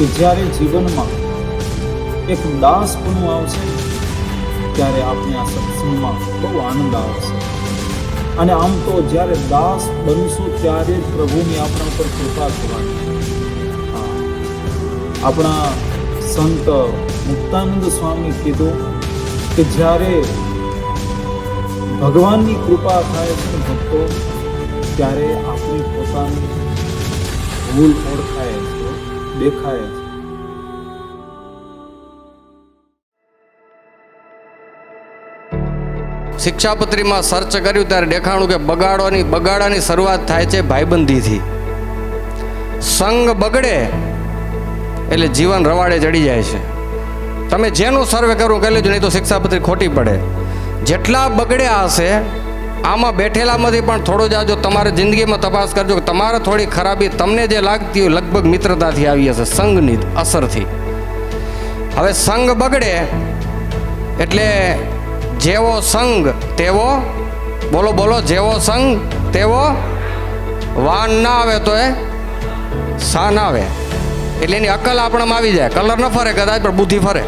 કે જ્યારે જીવનમાં એક દાસપણું આવશે ત્યારે આપણે આ સત્સંગમાં બહુ આનંદ આવશે. અને આમ તો જ્યારે દાસ બનશું ત્યારે જ પ્રભુની આપણા ઉપર કૃપા થવાની. આપણા સંત મુક્તાનંદ સ્વામી કીધું કે જ્યારે ભગવાનની કૃપા થાય છે ભક્તો, ત્યારે આપણી પોતાની ભૂલ ઓળખાય છે, દેખાય છે. શિક્ષાપત્રીમાં સર્ચ કર્યું ત્યારે દેખાણું કે બગાડાની શરૂઆત થાય છે ભાઈબંધીથી. સંગ બગડે એટલે જીવન રવાડે ચડી જાય છે. તમે જેનું સર્વે કરવું કરી લેજો, નહીં તો શિક્ષાપત્રી ખોટી પડે. જેટલા બગડ્યા હશે આમાં બેઠેલામાંથી પણ થોડો જાજો તમારે જિંદગીમાં તપાસ કરજો કે તમારે થોડી ખરાબી તમને જે લાગતી હોય લગભગ મિત્રતાથી આવી હશે, સંગની અસરથી. હવે સંગ બગડે એટલે જેવો સંગ તેવો, બોલો બોલો, જેવો સંગ તેવો વાન ના આવે તો એ સાન આવે. એટલે એની અકલ આપણામાં આવી જાય. કલર ન ફરે કદાચ પણ બુદ્ધિ ફરે.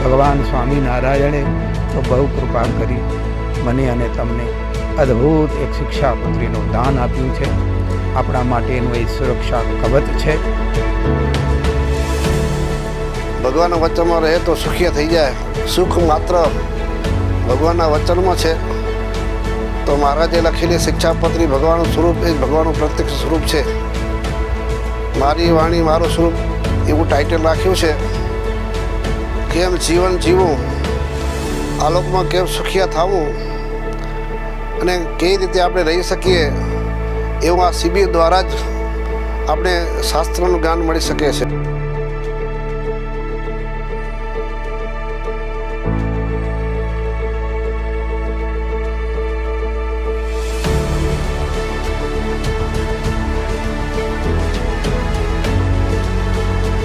ભગવાન સ્વામિનારાયણે તો બહુ કૃપા કરી મને અને તમને અદ્ભુત એક શિક્ષાપત્રીનું દાન આપ્યું છે. આપણા માટેનું એ સુરક્ષા કવચ છે. ભગવાનના વચનમાં રહે તો સુખી થઈ જાય. સુખ માત્ર ભગવાનના વચનમાં છે. તો મહારાજે લખેલી શિક્ષાપત્રી ભગવાનનું સ્વરૂપ એ ભગવાનનું પ્રત્યક્ષ સ્વરૂપ છે. મારી વાણી મારું સ્વરૂપ એવું ટાઇટલ રાખ્યું છે. કેમ જીવન જીવવું, આલોકમાં કેમ સુખિયા થવું અને કઈ રીતે આપણે રહી શકીએ એવું આ શિબિર દ્વારા જ આપણે શાસ્ત્રનું જ્ઞાન મળી શકે છે.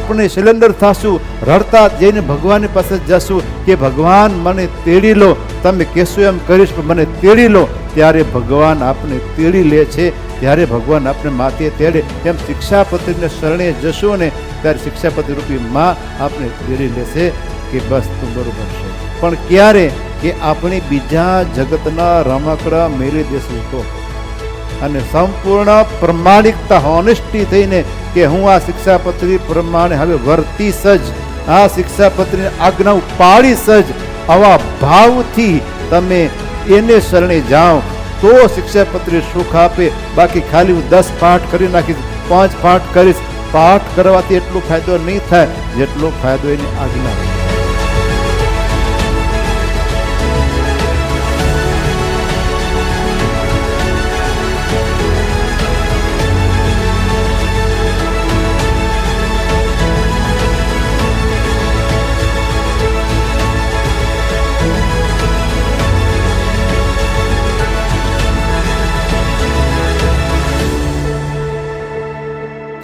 આપણે સિલેન્ડર થશું, રડતા જઈને ભગવાનની પાસે જશું કે ભગવાન મને તેડી લો. તમે કહેશો એમ કરીશ પણ મને તેડી લો. ત્યારે ભગવાન આપણે તેડી લે છે. ત્યારે ભગવાન આપણે માથે તેડે. એમ શિક્ષાપત્રીને શરણે જશું ને ત્યારે શિક્ષાપત્રી રૂપી માં આપણે તેડી લેશે કે બસ તું બરોબર છે. પણ ક્યારે કે આપણે બીજા જગતના રમકડા મેળવી દેશું તો, અને સંપૂર્ણ પ્રમાણિકતા હોનેસ્ટી થઈને કે હું આ શિક્ષાપત્રી પ્રમાણે હવે વર્તીશ જ, આ શિક્ષાપત્રીની આજ્ઞાઓ પાળીશ જ, આવા ભાવથી તમે એને શરણે જાઓ તો શિક્ષાપત્રી સુખ આપે. બાકી ખાલી હું 10 પાઠ કરી નાખીશ, 5 પાઠ કરીશ, પાઠ કરવાથી એટલો ફાયદો નહીં થાય જેટલો ફાયદો એની આજ્ઞા.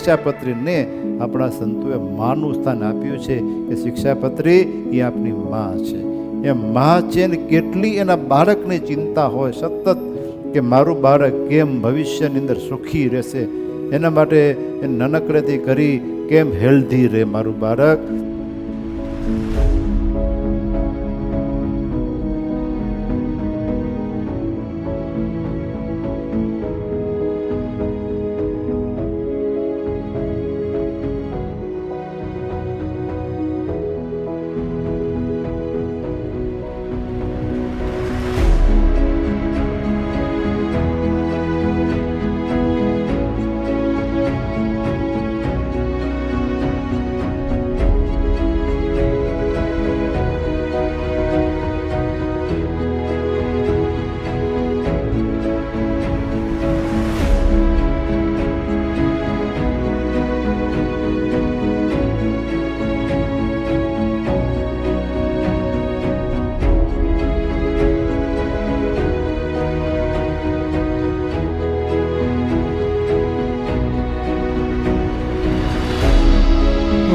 શિક્ષાપત્રીને આપણા સંતોએ માનું સ્થાન આપ્યું છે કે શિક્ષાપત્રી એ આપણી માં છે. એ માં છે ને કેટલી એના બાળકની ચિંતા હોય સતત કે મારું બાળક કેમ ભવિષ્યની અંદર સુખી રહેશે, એના માટે નાનકડેથી કરી કેમ હેલ્ધી રહે મારું બાળક.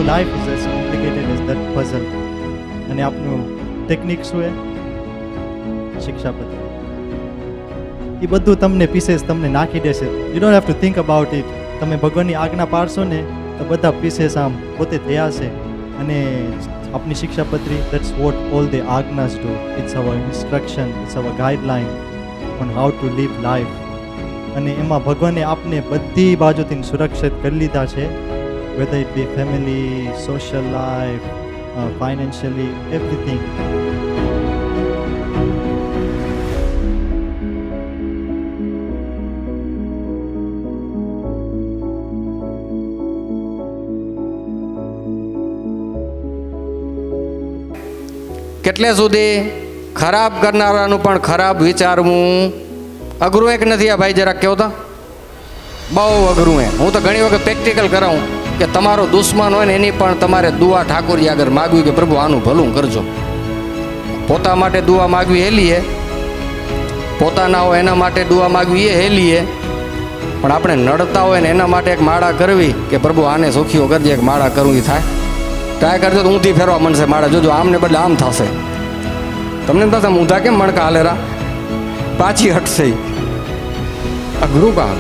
Life is as complicated as that puzzle. અને આપનું ટેકનિક શું છે? શિક્ષાપત્રી. એ બધું તમને પીસેસ તમને નાખી દેશે. You don't have to think about it. તમે ભગવાનની આજ્ઞા પાડશો ને તો બધા પીસેસ આમ પોતે થયા છે. અને આપની Shikshapatri, that's what all the આજ્ઞાs do. It's our instruction, it's our guideline on how to live life. અને એમાં ભગવાને આપને બધી બાજુથી સુરક્ષિત કરી લીધા છે, whether it be family, social life, financially, everything. કેટલે સુધી ખરાબ કરનારાનું પણ ખરાબ વિચારવું અઘરું એક નથી? આ ભાઈ જરાક કહો તો. બહુ અઘરું હે. હું તો ઘણી વખત પ્રેક્ટિકલ કરાવું કે તમારો દુશ્મન હોય ને એની પણ તમારે દુઆ ઠાકોરજી આગળ માગવી કે પ્રભુ આનું ભલું કરજો. પોતા માટે દુઆ માગવી હેલીએ, પોતાના હોય એના માટે દુઆ માગવી એ હેલીએ, પણ આપણે નડતા હોય ને એના માટે એક માળા કરવી કે પ્રભુ આને સુખીઓ કરજે, એક માળા કરવું એ થાય. ટ્રાય કરજો તો ઊંધી ફેરવા મળશે માળા. જોજો આમને બદલે આમ થશે. તમને એમ થશે ઊંધા કેમ મણકા હાલેરા, પાછી હટશે. અઘરું કામ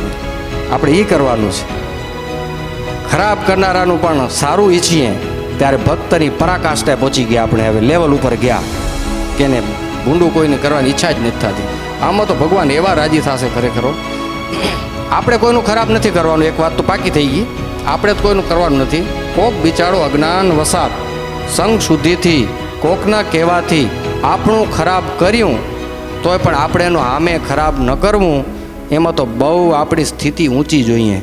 આપણે એ કરવાનું છે. ખરાબ કરનારાનું પણ સારું ઈચ્છીએ ત્યારે ભક્તની પરાકાષ્ઠાએ પહોંચી ગયા. આપણે હવે લેવલ ઉપર ગયા કે એને ભૂંડું કોઈને કરવાની ઈચ્છા જ નથી થતી. આમાં તો ભગવાન એવા રાજી થશે ખરેખરો. આપણે કોઈનું ખરાબ નથી કરવાનું, એક વાત તો પાકી થઈ ગઈ. આપણે જ કોઈનું કરવાનું નથી. કોક બિચારો અજ્ઞાન વસાત સંગ શુદ્ધિથી કોકના કહેવાથી આપણું ખરાબ કર્યું તોય પણ આપણે એનું સામે ખરાબ ન કરવું. એમાં તો બહુ આપણી સ્થિતિ ઊંચી જોઈએ,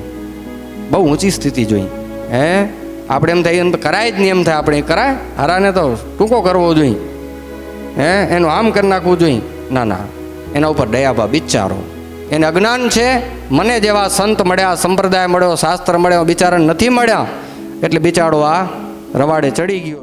બહુ ઊંચી સ્થિતિ જોઈએ. હે આપણે એમ થાય એમ તો કરાય જ નહીં, એમ થાય આપણે કરાય હારાને તો ટૂંકો કરવો જોઈએ, હે એનું આમ કરી નાખવું જોઈએ. ના ના, એના ઉપર દયાભાવ બિચારો. એને અજ્ઞાન છે. મને જેવા સંત મળ્યા, સંપ્રદાય મળ્યો, શાસ્ત્ર મળ્યો, બિચારાને નથી મળ્યા એટલે બિચારો આ રવાડે ચડી ગયો.